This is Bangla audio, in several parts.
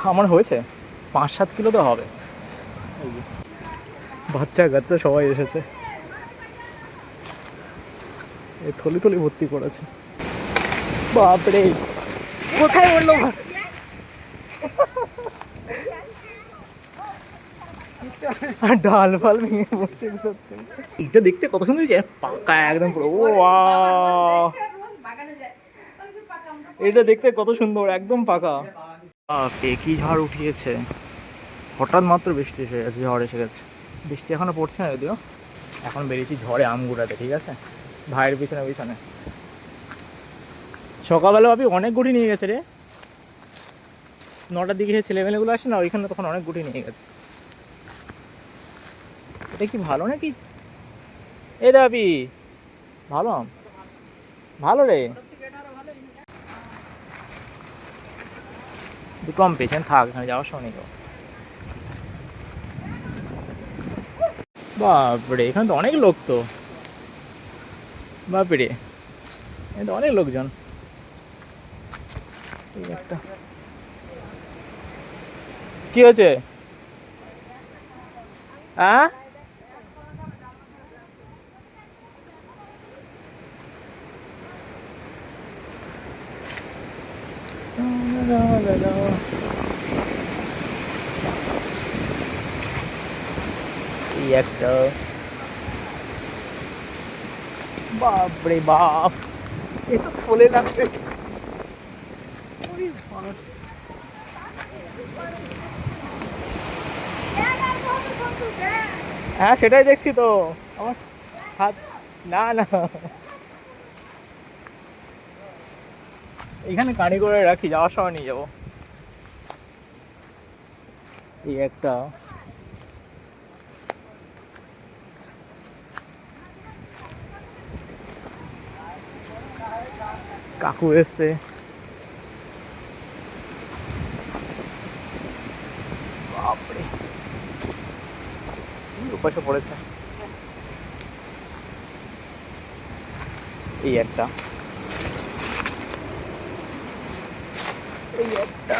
আমার হয়েছে 5-7 কিলো তো হবে। এই যে বাচ্চা কাচ্চা সবাই এসেছে, এই থলি থলি ভর্তি করেছে। বাপরে, কোথায় উঠলো? ডাল ফাল ভেঙে পড়ছে। এটা দেখতে কত সুন্দর হয়েছে, পাকা একদম পুরো। ও এটা দেখতে কত সুন্দর, একদম পাকা। কি ঝড় উঠিয়েছে, হঠাৎ মাত্র বৃষ্টি এসে গেছে, ঝড় এসে গেছে। বৃষ্টি এখনো পড়ছে না যদিও, এখন বেরিয়েছি ঝড়ে আম গুড়াতে, ঠিক আছে, ভাইয়ের পিছনে পিছনে। সকালবেলা ভাবি অনেক গুটি নিয়ে গেছে রে, 9টার দিকে ছেলেমেলেগুলো আসে না ওইখানে, তখন অনেক গুটি নিয়ে গেছে। এটা কি ভালো নাকি? এ দাবি ভালো আম, ভালো রে। দুটো আম পেয়েছেন, থাক, এখানে যাওয়ার সময় নেই। বাপরে, এখানে তো অনেক লোক তো, বাপরে এখানে তো অনেক লোকজন। এই একটা কি হয়েছে? হ্যাঁ, এই একটা, বাপরে বাপ, এ তো ফলে লাগবে। হ্যাঁ সেটাই দেখছি তো, আমার হাত, না না, এখানে কানি করে রাখি, যাওয়ার সময় নিয়ে যাবো। এই একটা, কাকু এসছে, বাপরে উপাসে পড়েছে। এই একটা, এই একটা,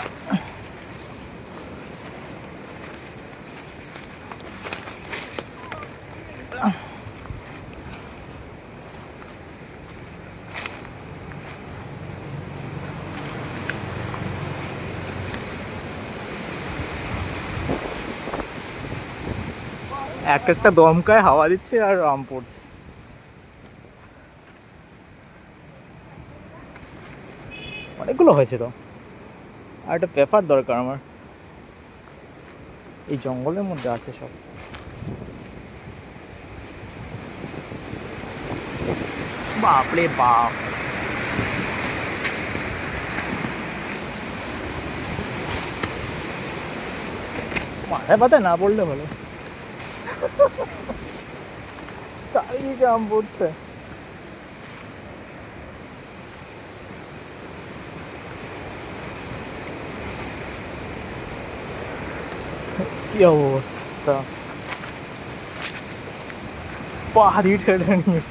এক একটা দমকায় হাওয়া দিচ্ছে আর আম পড়ছে। অনেকগুলো হয়েছে তো, আর একটা পেপার দরকার আমার, এই জঙ্গলের মধ্যে আছে সব। বাপরে বাপ, মাথায় পাতায় না পড়লে ভালো, চারিদিকে আম পড়ছে। কি অবস্থা, পাহাড়ি ঠেলে নিয়ে,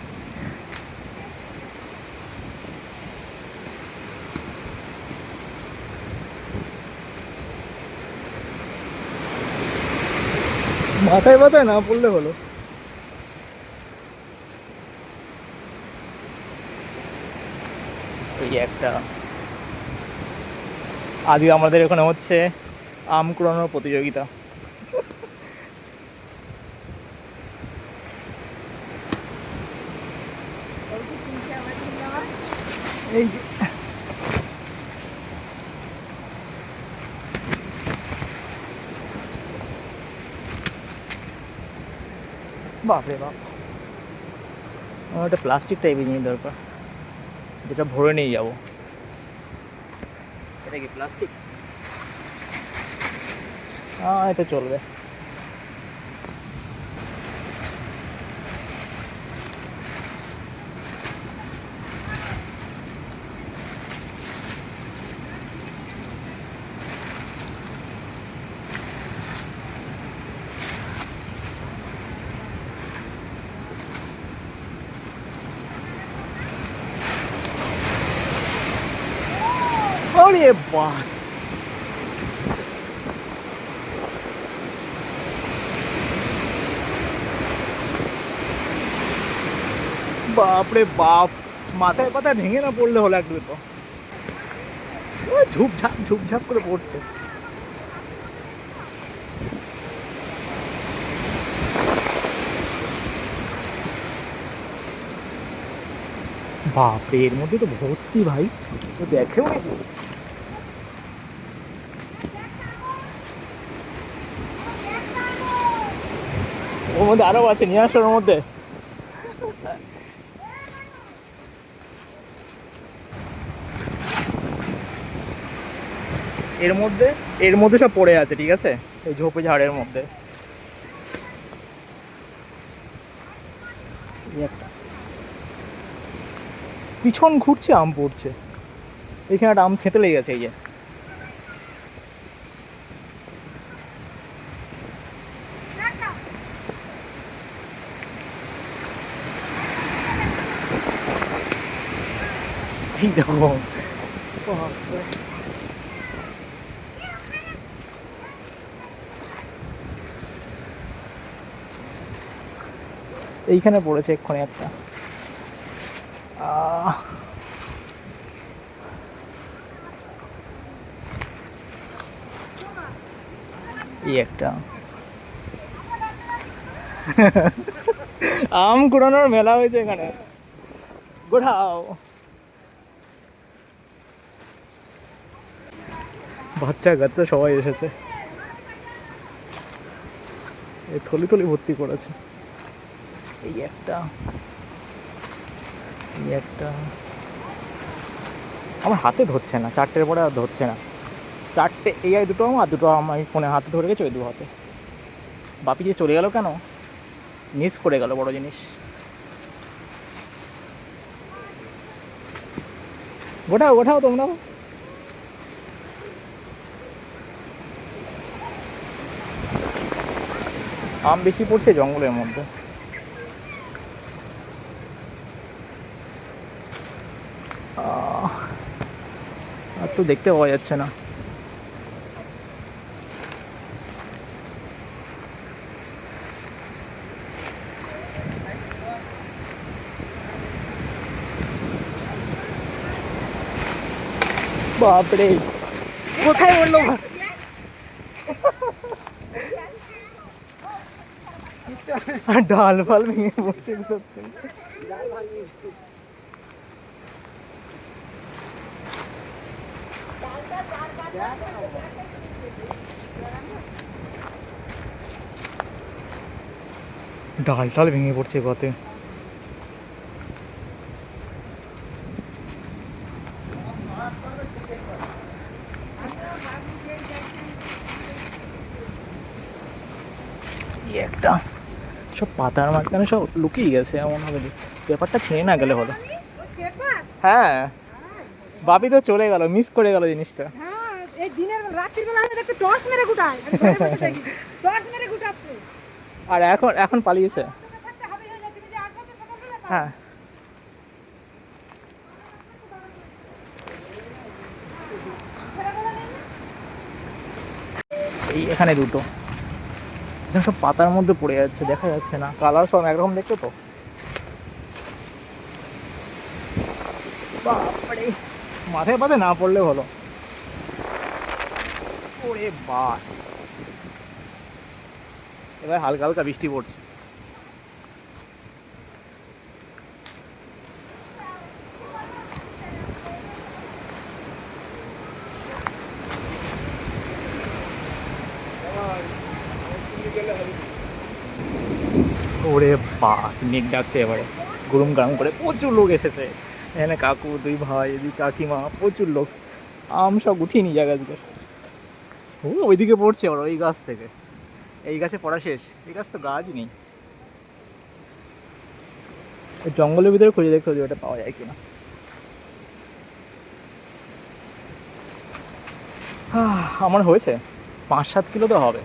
মাথায় পাতায় না পড়লে হলো। এই একটা, আজকে আমাদের এখানে হচ্ছে আম কুড়ানোর প্রতিযোগিতা। এই যে বাপরে বাপ, আমার একটা প্লাস্টিক টাইপের জিনিস দরকার, যেটা ভরে নিয়ে যাবো। এটা কি প্লাস্টিক? হ্যাঁ এটা চলবে। আরে বাস, বাপরে বাপ, মাথায় পাতায় ভেঙে না পড়লে হলো এক দুটো। ঝুপঝাপ ঝুপঝাপ করে পড়ছে। বাপরে, এর মধ্যে তো ভর্তি ভাই, তো দেখেও নাকি। ওর মধ্যে আরো আছে, নিয়ে আসো ওর মধ্যে। এর মধ্যে সব পড়ে আছে, ঠিক আছে, এই ঝোপে ঝাড়ের মধ্যে। পিছন ঘুরছে, আম পড়ছে। এখানে একটা আম খেতে লেগে গেছে, এই যে। এই দেখো, এইখানে পড়েছে এক্ষুনি একটা। এই একটা আম কুড়ানোর মেলা হয়েছে এখানে, গোড়াও। বাচ্চা কাচ্চা সবাই এসেছে, এই থলি থলি ভর্তি করেছে। এই একটা, এই একটা। আমার হাতে ধরছে না, চারটের পরে আর ধরছে না। চারটে, এই আর দুটো আম, আর দুটো আম আমি ফোনে হাতে ধরে গেছি, ওই দু হাতে। বাপি যে চলে গেল কেন, মিস করে গেল বড় জিনিস। গোটাও গোটাও তোমরা। আম বেশি পড়ছে জঙ্গলের মধ্যে। আর তো দেখতে পাওয়া যাচ্ছে না। বাপরে, কোথায় বললো, ডাল ফাল ভেঙে পড়ছে। ডাল টাল ভেঙে পড়ছে গতে। একটা সব পাতার মাঝখানে সব লুকিয়ে গেছে, এমন ভাবে দিচ্ছে। পেপারটা ছিঁড়ে না গেলে হলো। হ্যাঁ, বাপি তো চলে গেল, মিস করে গেল জিনিসটা। আর এখন এখন পালিয়েছে। হ্যাঁ, এই এখানে দুটো, এখানে সব পাতার মধ্যে পড়ে যাচ্ছে, দেখা যাচ্ছে না, কালার সব একরকম দেখছো তো। বাপরে, মাথায় পাতে না পড়লে হলো। ওরে বাস, এবার হালকা হালকা বৃষ্টি পড়ছে। ওরে বাস, মেঘ ডাকছে এবারে গরম গরম করে। প্রচুর লোক এসেছে এখানে, কাকু, দুই ভাই, এদিকে কাকিমা, প্রচুর লোক। আম সব উঠিয়ে নিয়ে যায় গাছগুলো। ও ওইদিকে পড়ছে ওর, ওই গাছ থেকে। এই গাছে পড়া শেষ, এই গাছ তো গাছ নেই। জঙ্গলের ভিতরে খুঁজে দেখতে হবে ওটা পাওয়া যায় কিনা। আমার হয়েছে 5-7 কিলো তো হবে।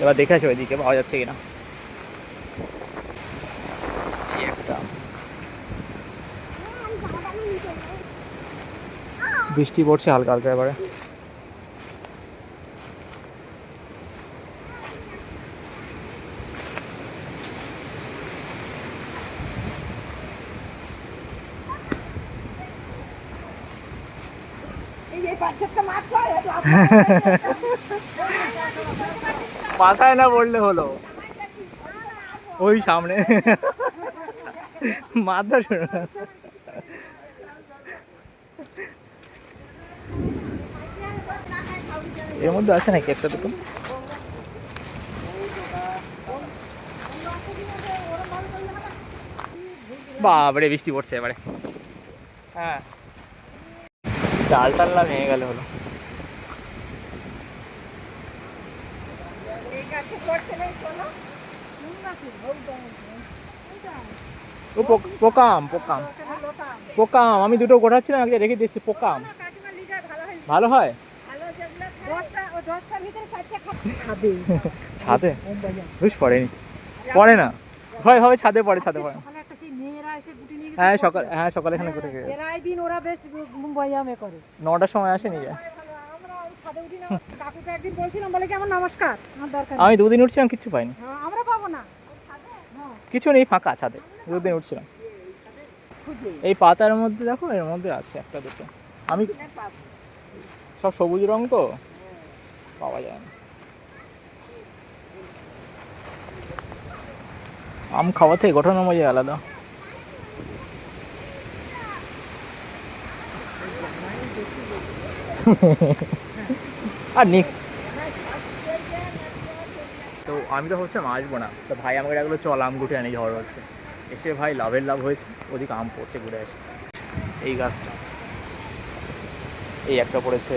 এবার দেখে আছে ওইদিকে পাওয়া যাচ্ছে কিনা। একটা বৃষ্টি পড়ছে হালকা হালকা এবারে। মাথায় না পড়লে হলো, ওই সামনে মাথা এর মধ্যে আছে নাকি একটা দুটো? বাবারে বৃষ্টি পড়ছে এবারে। হ্যাঁ, ডাল টাল না ভেঙে গেলে হলো। ও পোকাম পোকাম পোকাম, আমি দুটো গোটাচ্ছিলাম, একটা রেখে দিয়েছি। পোকাম ভালো হয় ছাদে, বুঝ পড়েনি, পড়ে না, হয় হবে ছাদে পড়ে, ছাদে পড়ে। হ্যাঁ সকালে, হ্যাঁ সকালে এখানে ঘুরে গেছে। 9টার সময় আসে নিয়ে যায়। আমি 2 দিন উঠছিলাম, কিচ্ছু পাইনি, কিছু নেই, ফাঁকা ছাদে 2 দিন উঠছিলাম। এই পাতার মধ্যে দেখো, এর মধ্যে আছে একটা দুটো। আমি সব সবুজ রং তো পাওয়া যায় না। আম খাওয়া থেকে গঠনের মজা আলাদা। আর নিক তো আমি তো হচ্ছে আসবো না, তো ভাই আমাকে ডাকলো চল আম গুটে আনি, ঝড় হচ্ছে। এসে ভাই লাভের লাভ হয়েছে, ওদিকে আম পড়ছে, ঘুরে আসে। এই গাছটা, এই একটা পড়েছে,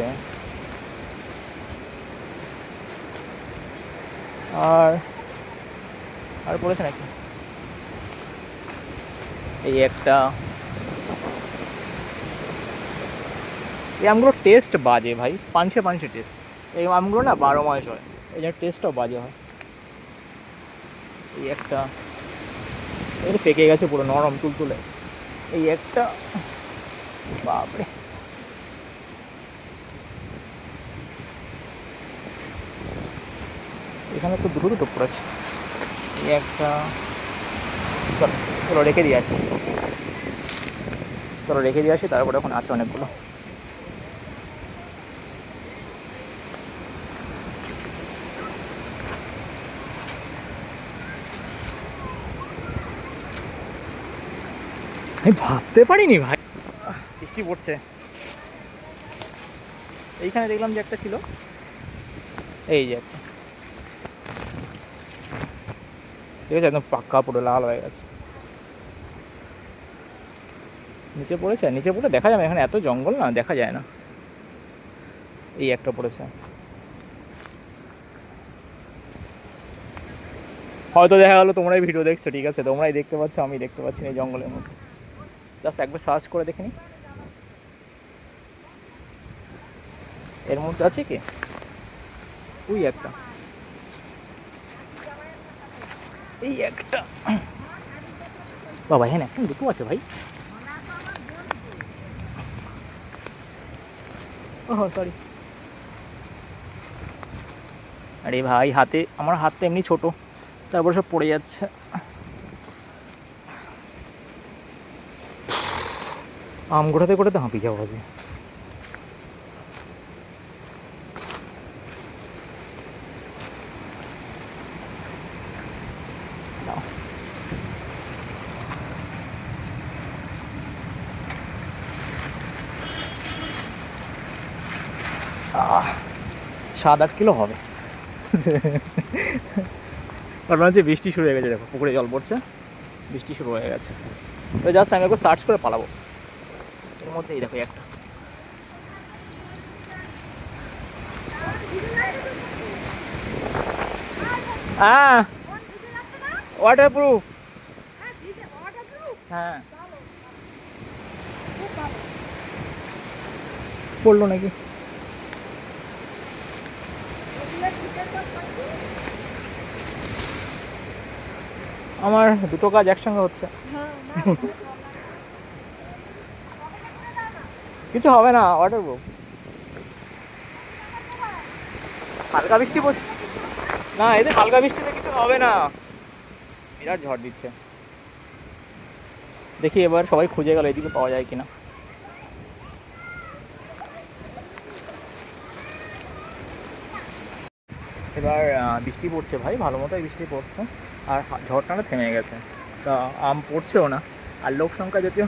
আর আর পড়েছে নাকি এই একটা। এই আমগুলো টেস্ট বাজে ভাই, পাঞ্চে পাঞ্চে টেস্ট। এই আমগুলো না 12 মাস হয়, এই জন্য টেস্টটাও বাজে হয়। এই একটা, এটা পেকে গেছে পুরো নরম তুলতুলে। এই একটা, বাপরে। এখানে তো দুটো দুটো পড়েছে। এই একটা, চলো চলো রেখে দিয়ে আসি, চলো রেখে দিয়ে আসি, তারপরে এখন আছে অনেকগুলো। আমি ভাবতে পারিনি ভাই বৃষ্টি পড়ছে। এইখানে দেখলাম যে একটা ছিল, এই যে একটা, ঠিক আছে, একদম পাক্কা পুরো লাল হয়ে গেছে। নিচে পড়েছে, নিচে পড়ে দেখা যাবে, এখানে এত জঙ্গল না, দেখা যায় না। এই একটা পড়েছে, হয়তো দেখা গেলো তোমরাই ভিডিও দেখছো, ঠিক আছে, তোমরাই দেখতে পাচ্ছ, আমি দেখতে পাচ্ছি না এই জঙ্গলের মধ্যে। জাস্ট একবার সার্চ করে দেখে নি এর মধ্যে আছে কি। ওই একটা, এই একটা, বাবা হ্যাঁ একটা দুটো আছে ভাই। ওহ সরি, আরে ভাই হাতে, আমার হাতটা এমনি ছোট, তারপর সব পড়ে যাচ্ছে। আম গোটাতে গোটাতে হাঁপিয়ে যাবো আজ। আহ 7-8 কিলো হবে। কারণ হচ্ছে বৃষ্টি শুরু হয়ে গেছে, দেখো পুকুরে জল পড়ছে, বৃষ্টি শুরু হয়ে গেছে। তো জাস্ট আমি একবার সার্চ করে পালাবো। এর মধ্যেই দেখো একটা, হ্যাঁ ওয়াটার প্রুফ, হ্যাঁ পড়লো নাকি। আমার দুটো কাজ একসঙ্গে হচ্ছে। কিছু হবে না, ওয়াটার প্রুফ। হালকা বৃষ্টি পড়ছে না, এদের হালকা বৃষ্টিতে কিছু হবে না, বিরাট ঝড় দিচ্ছে। দেখি এবার সবাই খুঁজে গেল এদিকে পাওয়া যায় কিনা। এবার বৃষ্টি পড়ছে ভাই, ভালো মতোই বৃষ্টি পড়ছে, আর ঝড়টা না থেমে গেছে, তা আম পড়ছেও না, আর লোক সংখ্যা যদিও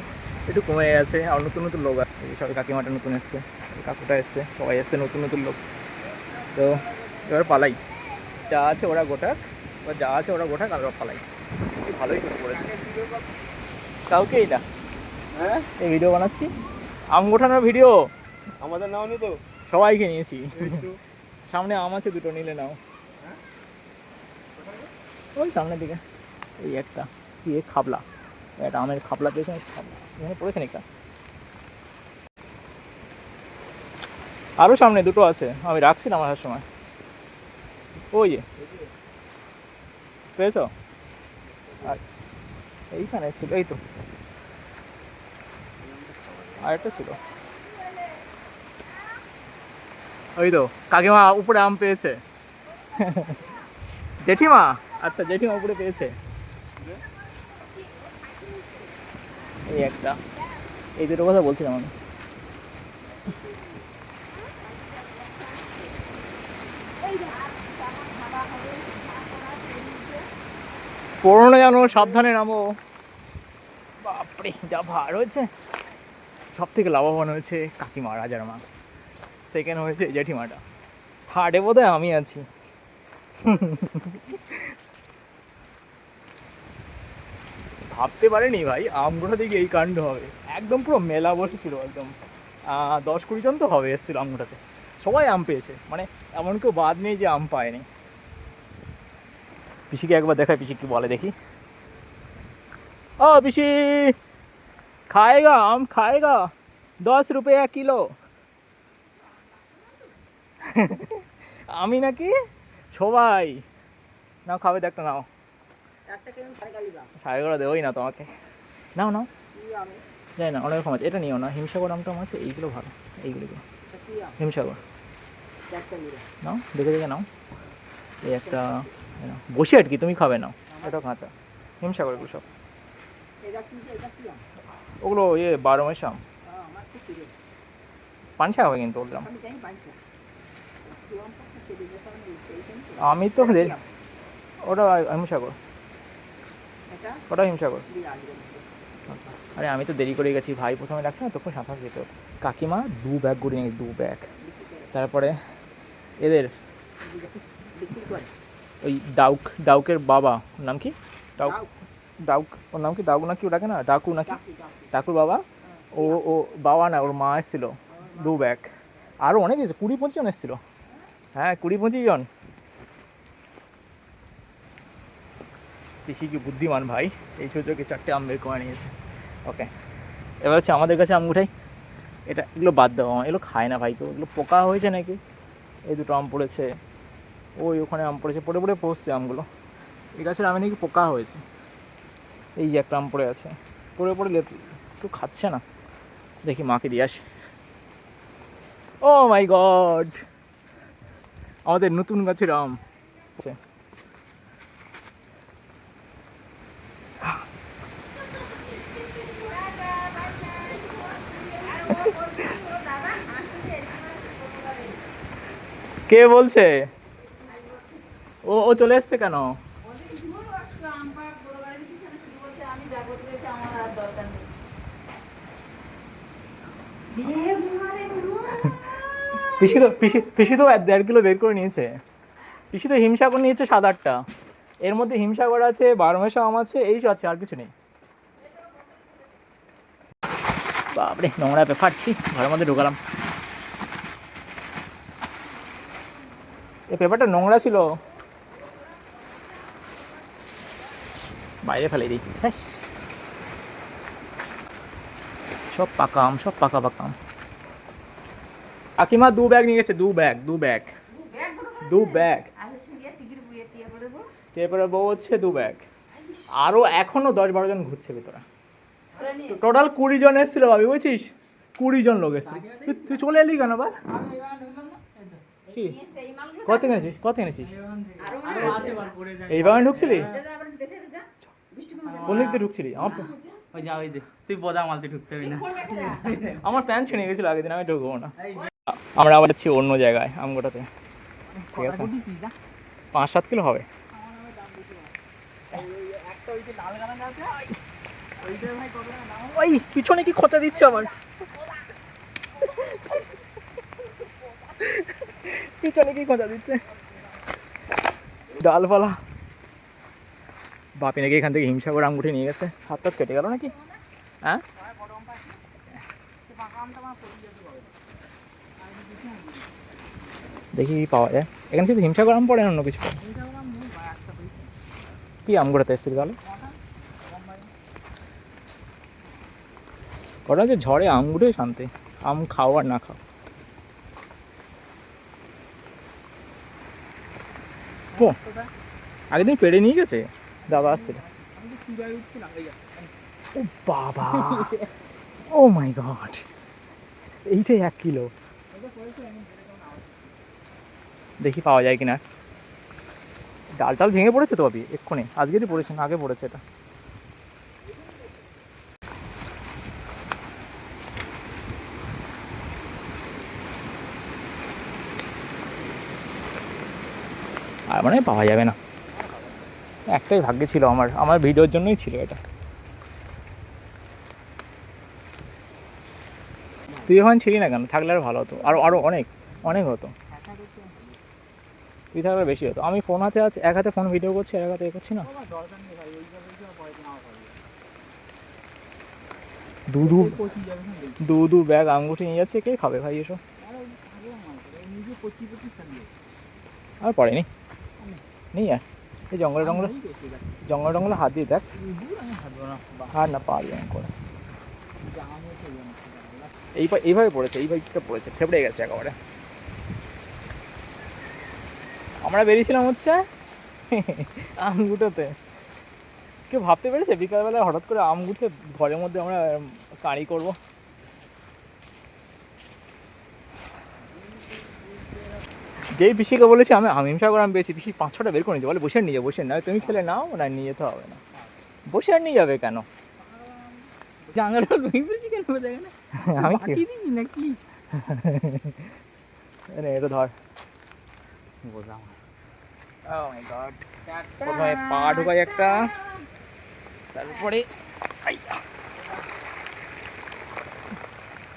একটু কমে গেছে, আর নতুন নতুন লোক আছে, সবাই কাকিমাটা নতুন এসছে, কাকুটা এসছে, সবাই এসছে নতুন নতুন লোক। তো এবার পালাই, যা আছে ওরা গোটাক, এবার যা আছে ওরা গোটাক, আর ওরা পালাই। ভালোই শুরু করেছে, কাউকেই না। হ্যাঁ, এই ভিডিও বানাচ্ছি, আম গোঠানোর ভিডিও। আমাদের নাও নি তো, সবাইকে নিয়েছি। সামনে আম আছে দুটো, নিলে নাও। ওই সামনের দিকে এই একটা কি খাবলা, একটা আমের খাবলা পেয়েছে, খাবলা এখানে পড়েছেন একটা, আরও সামনে দুটো আছে, আমি রাখছিলাম আসার সময়। ওই যে পেয়েছ, আর এইখানে ছিল, এই তো আরেকটা ছিল, ওই তো কাকিমা উপরে আম পেয়েছে। জেঠিমা, আচ্ছা জেঠিমা উপরে পেয়েছে, এই একটা, এই দুটো কথা বলছিলাম আমি। করোনা জানো, সাবধানে নামো। বাপরে যা ভার হয়েছে। সব থেকে লাভবান হয়েছে কাকিমা, রাজার মা, সেকেন্ড হয়েছে জেঠিমাটা, থার্ডে বোধহয় আমি আছি। ভাবতে পারিনি ভাই আমগোটা দিকে এই কাণ্ড হবে, একদম পুরো মেলা বসেছিল, একদম 10-20 জন তো হবে এসেছিল আমগোটাতে, সবাই আম পেয়েছে, মানে এমন কেউ বাদ নেই যে আম পায়নি। পিসিকে একবার দেখায়, পিসি কি বলে দেখি। ও পিসি, খাएगा আম খাएगा, 10 रुपया किलो। আমি নাকি সবাই, নাও খাবে তো একটা, নাও 11.5 দেবোই না তোমাকে, নাও নাও, যাই না অনেক রকম আছে, এটা নিও না, হিমসাগর আমটা আছে, এইগুলো ভালো, এইগুলো হিমসাগর, নাও দেখে দেখে নাও, এই একটা বসে আর কি, তুমি খাবে নাও, এটা কাঁচা হিমসাগর, এগুলো সব, ওগুলো 12 মাস আম, পানসা হবে কিন্তু বললাম, আমি তো ওটা হিমসাগর, ওটা হিমসাগর। আরে আমি তো দেরি করে গেছি ভাই, প্রথমে ডাকছে না তখন 7 যেত, কাকিমা 2 ব্যাগ করে নিয়ে 2 ব্যাগ, তারপরে এদের ওই ডাউকের বাবা, ওর নাম কি, ডাউক, ওর নাম কি ডাউক নাকি, ওটাকে না ডাকু নাকি, ডাকুর বাবা, ও বাবা না, ওর মা এসেছিলো 2 ব্যাগ, আরও অনেক এসেছে, 20-25 জন এসেছিলো, হ্যাঁ 20-25 জন। পিসি কি বুদ্ধিমান ভাই, এই সুযোগে 4টে আম বের করে নিয়েছে। ওকে, এবার হচ্ছে আমাদের কাছে আম উঠাই, এটা এগুলো বাদ দেওয়া, এগুলো খায় না ভাই, তো এগুলো পোকা হয়েছে নাকি, এই দুটো আম পড়েছে, ওই ওখানে আম পড়েছে, পড়ে পড়ে পড়ছে আমগুলো, এই গাছের আমে নাকি পোকা হয়েছে, এই যে একটা আম পড়ে আছে, পড়ে পড়ে একটু খাচ্ছে না, দেখি মাকে দিয়ে আসি। ও মাই গড, আমাদের নতুন গাছের আম। কে বলছে, ও চলে এসছে কেন? পিসি তো 1.5 কিলো বের করে নিয়েছে, পিসি তো হিমসাগর নিয়েছে 7-8টা, এর মধ্যে হিমসাগর আছে, 12 মাসা আম আছে, এই আছে, আর কিছু নেই। বাপরে নোংরা পেপারছি, ঘরের মধ্যে ঢুকালাম, এই পেপারটা নোংরা ছিল, বাইরে ফেলে দিই, হ্যাঁ সব পাকা আম, সব পাকা পাকা আম। কাকিমা 2 ব্যাগ নিয়ে গেছে, 2 ব্যাগ এরপরে বউ হচ্ছে 2 ব্যাগ, আরও এখনো 10-12 জন ঘুরছে ভিতরে, টোটাল 20 জন এসেছিল ভাবি, বুঝছিস, 20 জন লোক এসেছিল, তুই চলে এলি কেন বা, কি কত এনেছিস, এই বাগানে ঢুকছিলি, কোন দিক দিয়ে ঢুকছিলি, আমার প্যান্ট ছিঁড়ে গেছিল আগের দিন, আমি ঢুকবো না। আমরা আবার যাচ্ছি অন্য জায়গায় আমগোটাতে, ঠিক আছে, 5-7 কিলো হবে। ওই পিছনে কি খোঁচা দিচ্ছে আবার, পিছনে কি খোঁচা দিচ্ছে ডালপালা। বাপি নাকি এখান থেকে হিমসাগর আঙ্গুঠি নিয়ে গেছে, হাত টাত কেটে গেল নাকি? হ্যাঁ দেখি কি পাওয়া যায় এখানে, শুধু হিমসাগর আম পড়ে না অন্য কিছু পড়ে? কি আম গোড়াতে এসেছিল তাহলে? ওটা হচ্ছে ঝড়ে আম গুটে শান্তি, আম খাও আর না খাও। ও আগের দিন পেড়ে নিয়ে গেছে দাদা আসছিল। ও বাবা, ও মাই গড, এইটাই 1 কিলো। দেখি পাওয়া যায় কিনা। ডাল টাল ভেঙে পড়েছে তো ভাবি এক্ষুনি, আজকেরই পড়েছে না আগে পড়েছে এটা? আর মানে পাওয়া যাবে না, একটাই ভাগ্যে ছিল আমার, আমার ভিডিওর জন্যই ছিল এটা। তুই এখন ছিলি না কেন? থাকলে আর ভালো হতো, আরো আরো অনেক অনেক হতো। তুই থাকলে বেশি হতো। আমি ফোন হাতে আছে, এক হাতে ফোন ভিডিও করছি আর এক হাতে এ করছি না। দু ব্যাগ আঙ্গুঠি নিয়ে যাচ্ছে, কে খাবে ভাই এসব? আর পড়েনি নেই আর, এই জঙ্গলে জঙ্গলে হাত দিয়ে দেখ, আর না পারি আমি করে। এইভাবে পড়েছে, এই বাইকটা পড়েছে, থেবড়ে গেছে একেবারে। আমরা বেরিয়েছিলাম হচ্ছে আমগুটোতে, কেউ ভাবতে পেরেছে বিকালবেলায় হঠাৎ করে আমগুঠে ঘরের মধ্যে আমরা কাঁড়ি করবো? যেই পিসিকে বলেছি আমি হিমসাগর আম পেয়েছি, পিসি 5-6টা বের করে নিয়েছে, বলে বসে নিয়ে যাও, বসে নাও, তুমি খেলে নাও না, নিয়ে যেতে হবে না। বসে আর নিয়ে যাবে কেন? জাঙ্গাল ভেঙে কেন আমি বাকি দিই নাকি? এটা ধর, বুঝলাম। oh my god, প্রথমে পা ঢুকাই একটা, তারপরে আইয়া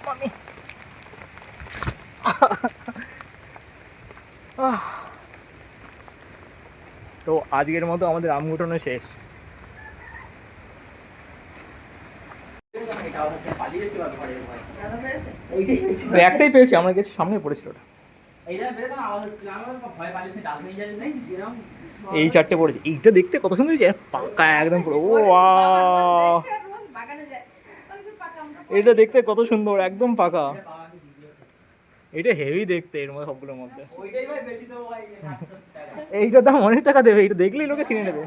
মামি। তো আজকের মতো আমাদের আম গুটানো শেষ। একটাই পেয়েছি, আমরা গেছি সামনে পড়েছিল ওটা। এই 4টে পড়েছে, এইটা দেখতে কত সুন্দর হয়েছে, পাকা একদম পুরো। ও ওয়াও, এটা দেখতে কত সুন্দর, একদম পাকা। এটা হেভি দেখতে, এর মধ্যে সবগুলোর মধ্যে। এইটার দাম অনেক টাকা দেবে, এটা দেখলেই লোকে কিনে নেবে।